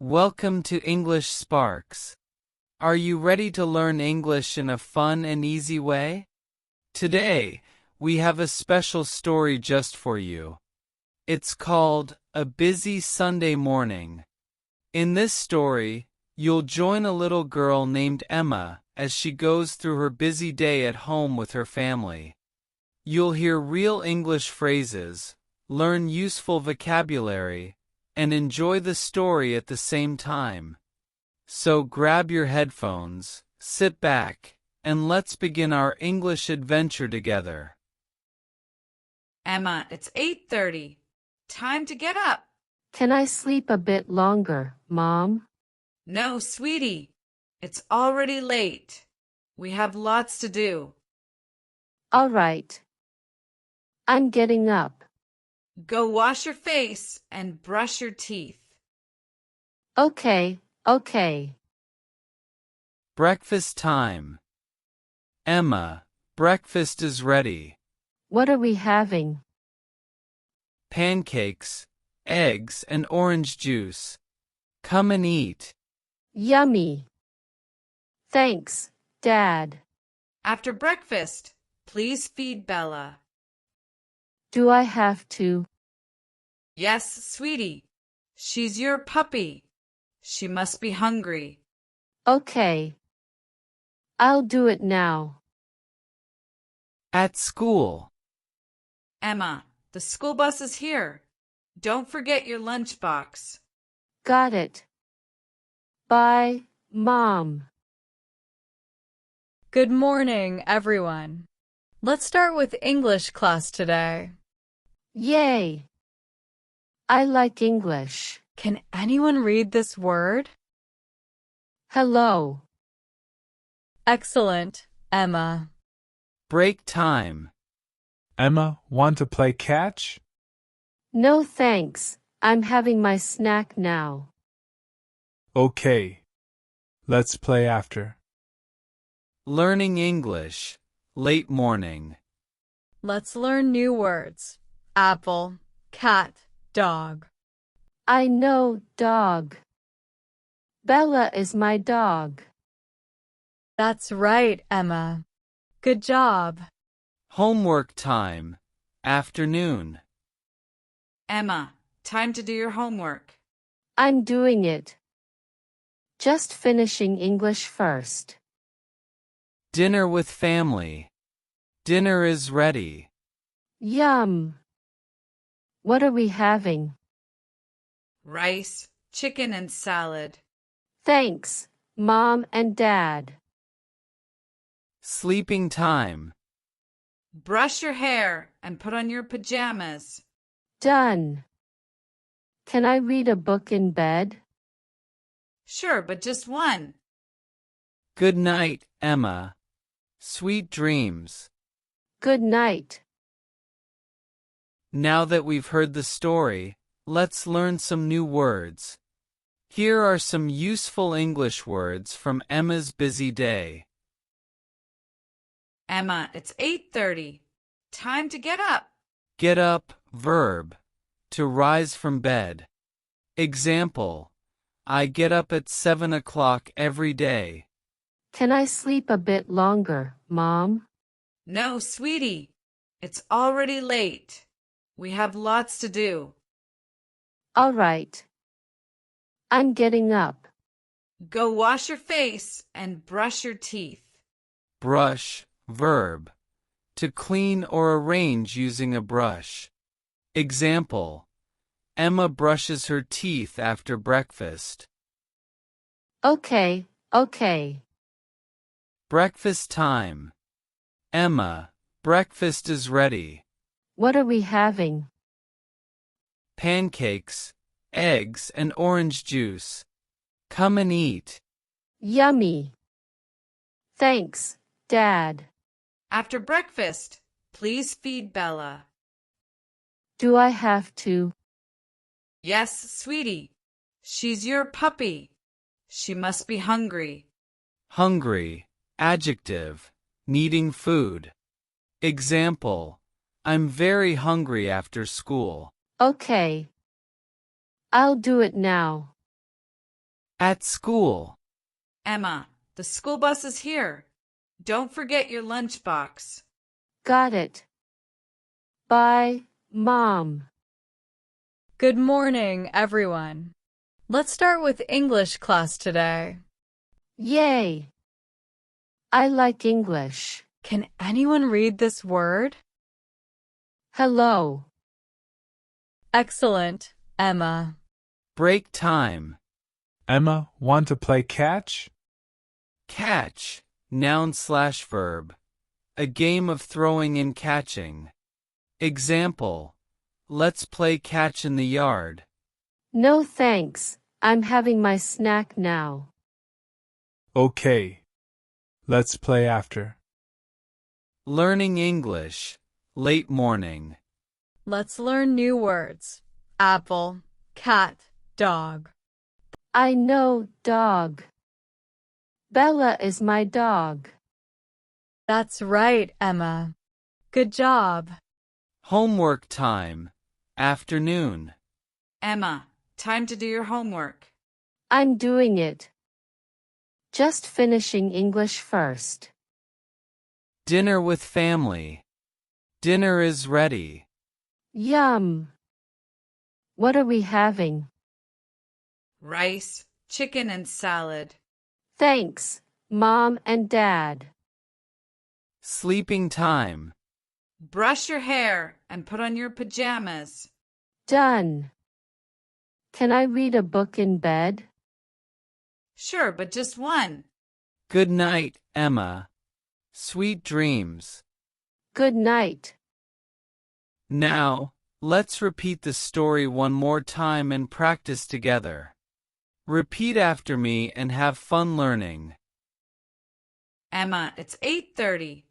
Welcome to English Sparks. Are you ready to learn English in a fun and easy way? Today, we have a special story just for you. It's called A Busy Sunday Morning. In this story, you'll join a little girl named Emma as she goes through her busy day at home with her family. You'll hear real English phrases, learn useful vocabulary, and enjoy the story at the same time. So grab your headphones, sit back, and let's begin our English adventure together. Emma, it's 8:30. Time to get up. Can I sleep a bit longer, Mom? No, sweetie. It's already late. We have lots to do. All right. I'm getting up. Go wash your face and brush your teeth. Okay. Breakfast time. Emma, breakfast is ready. What are we having? Pancakes, eggs, and orange juice. Come and eat. Yummy. Thanks, Dad. After breakfast, please feed Bella. Do I have to? Yes, sweetie. She's your puppy. She must be hungry. Okay. I'll do it now. At school. Emma, the school bus is here. Don't forget your lunchbox. Got it. Bye, Mom. Good morning, everyone. Let's start with English class today. Yay. I like English. Can anyone read this word? Hello. Excellent, Emma. Break time. Emma, want to play catch? No thanks. I'm having my snack now. Okay. Let's play after. Learning English. Late morning. Let's learn new words. Apple, cat, dog. I know dog. Bella is my dog. That's right, Emma. Good job. Homework time. Afternoon. Emma, time to do your homework. I'm doing it. Just finishing English first. Dinner with family. Dinner is ready. Yum. What are we having? Rice, chicken, and salad. Thanks, Mom and Dad. Sleeping time. Brush your hair and put on your pajamas. Done. Can I read a book in bed? Sure, but just one. Good night, Emma. Sweet dreams. Good night. Now that we've heard the story, let's learn some new words. Here are some useful English words from Emma's busy day. Emma, it's 8:30. Time to get up. Get up, verb. To rise from bed. Example. I get up at 7 o'clock every day. Can I sleep a bit longer, Mom? No, sweetie. It's already late. We have lots to do. All right. I'm getting up. Go wash your face and brush your teeth. Brush, verb. To clean or arrange using a brush. Example. Emma brushes her teeth after breakfast. Okay. Breakfast time. Emma, breakfast is ready. What are we having? Pancakes, eggs, and orange juice. Come and eat. Yummy. Thanks, Dad. After breakfast, please feed Bella. Do I have to? Yes, sweetie. She's your puppy. She must be hungry. Hungry, adjective, needing food. Example. I'm very hungry after school. Okay. I'll do it now. At school. Emma, the school bus is here. Don't forget your lunchbox. Got it. Bye, Mom. Good morning, everyone. Let's start with English class today. Yay! I like English. Can anyone read this word? Hello. Excellent, Emma. Break time. Emma, want to play catch? Catch, noun/verb. A game of throwing and catching. Example. Let's play catch in the yard. No thanks. I'm having my snack now. Okay. Let's play after. Learning English. Late morning. Let's learn new words. Apple, cat, dog. I know, dog. Bella is my dog. That's right, Emma. Good job. Homework time. Afternoon. Emma, time to do your homework. I'm doing it. Just finishing English first. Dinner with family. Dinner is ready. Yum. What are we having? Rice, chicken, and salad. Thanks, Mom and Dad. Sleeping time. Brush your hair and put on your pajamas. Done. Can I read a book in bed? Sure, but just one. Good night, Emma. Sweet dreams. Good night. Now, let's repeat the story one more time and practice together. Repeat after me and have fun learning. Emma, it's 8:30.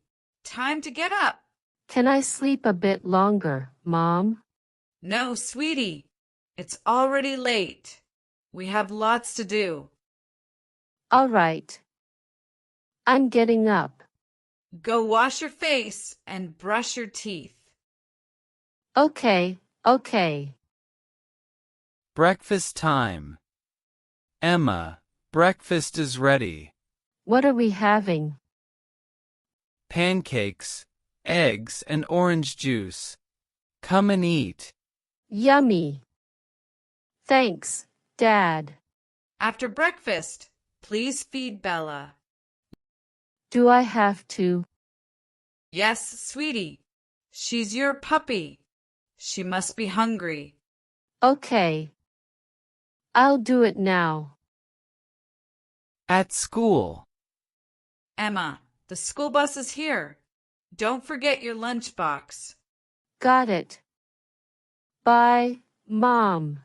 Time to get up. Can I sleep a bit longer, Mom? No, sweetie. It's already late. We have lots to do. All right. I'm getting up. Go wash your face and brush your teeth. Okay. Breakfast time. Emma, breakfast is ready. What are we having? Pancakes, eggs, and orange juice. Come and eat. Yummy. Thanks, Dad. After breakfast, please feed Bella. Do I have to? Yes, sweetie. She's your puppy. She must be hungry. Okay. I'll do it now. At school. Emma, the school bus is here. Don't forget your lunchbox. Got it. Bye, Mom.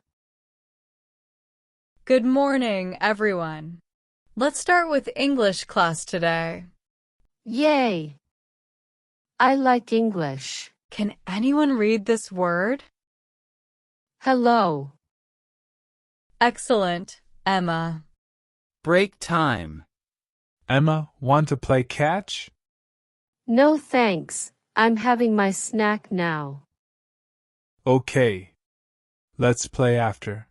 Good morning, everyone. Let's start with English class today. Yay! I like English. Can anyone read this word? Hello. Excellent, Emma. Break time. Emma, want to play catch? No thanks. I'm having my snack now. Okay. Let's play after.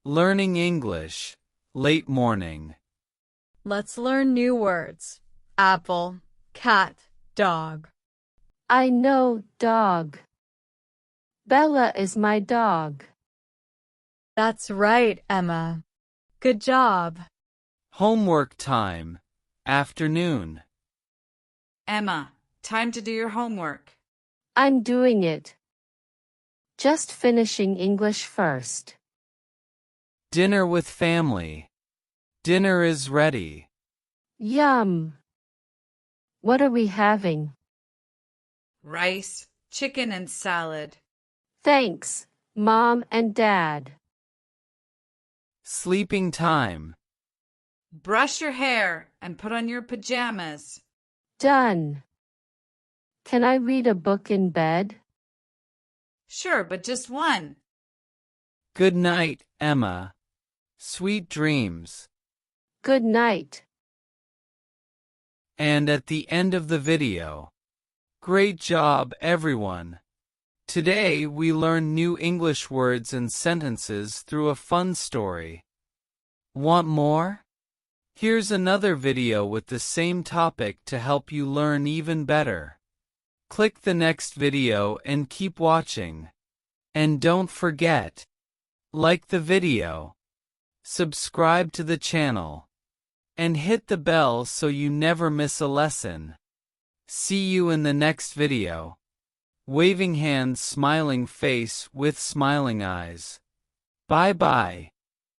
Learning English. Late morning. Let's learn new words. Apple, cat, dog. I know, dog. Bella is my dog. That's right, Emma. Good job. Homework time. Afternoon. Emma, time to do your homework. I'm doing it. Just finishing English first. Dinner with family. Dinner is ready. Yum. What are we having? Rice, chicken, and salad. Thanks, Mom and Dad. Sleeping time. Brush your hair and put on your pajamas. Done. Can I read a book in bed? Sure, but just one. Good night, Emma. Sweet dreams. Good night. And at the end of the video. Great job, everyone. Today we learned new English words and sentences through a fun story. Want more? Here's another video with the same topic to help you learn even better. Click the next video and keep watching. And don't forget, like the video, subscribe to the channel, and hit the bell so you never miss a lesson. See you in the next video. Waving hands, smiling face with smiling eyes. Bye bye.